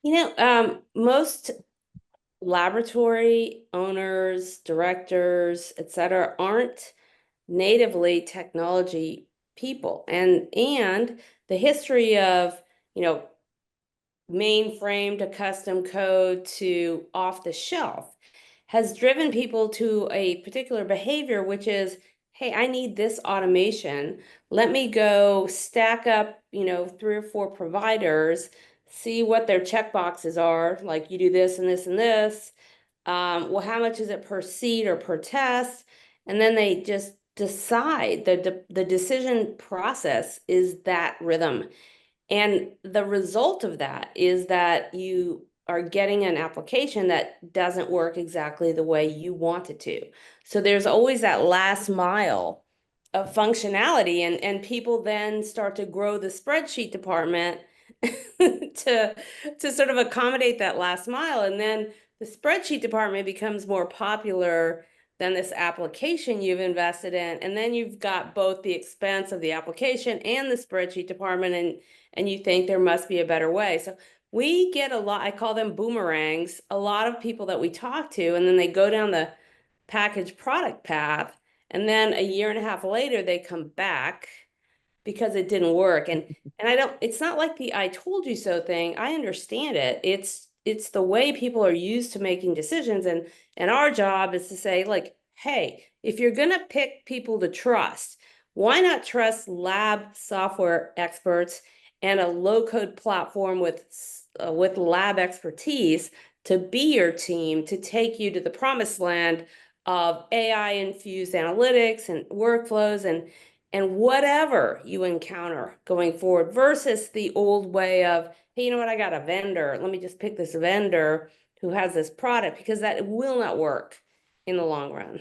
Most laboratory owners, directors, et cetera, aren't natively technology people. And the history of, you know, mainframe to custom code to off the shelf has driven people to a particular behavior, which is, hey, I need this automation. Let me go stack up, 3 or 4 providers, see what their checkboxes are. Like you do this and this and this. Well, how much is it per seat or per test? And then they just decide the decision process is that rhythm. And the result of that is that you are getting an application that doesn't work exactly the way you want it to. So there's always that last mile of functionality, and people then start to grow the spreadsheet department to sort of accommodate that last mile. And then the spreadsheet department becomes more popular than this application you've invested in. And then you've got both the expense of the application and the spreadsheet department, and you think there must be a better way. So we get a lot, I call them boomerangs, a lot of people that we talk to, and then they go down the packaged product path, and then a year and a half later, they come back because it didn't work. And I don't, it's not like the I told you so thing. I understand it. It's the way people are used to making decisions. And our job is to say, like, hey, if you're gonna pick people to trust, why not trust lab software experts and a low-code platform with lab expertise to be your team to take you to the promised land of AI-infused analytics and workflows and whatever you encounter going forward versus the old way of, hey, you know what, I got a vendor. Let me just pick this vendor who has this product, because that will not work in the long run.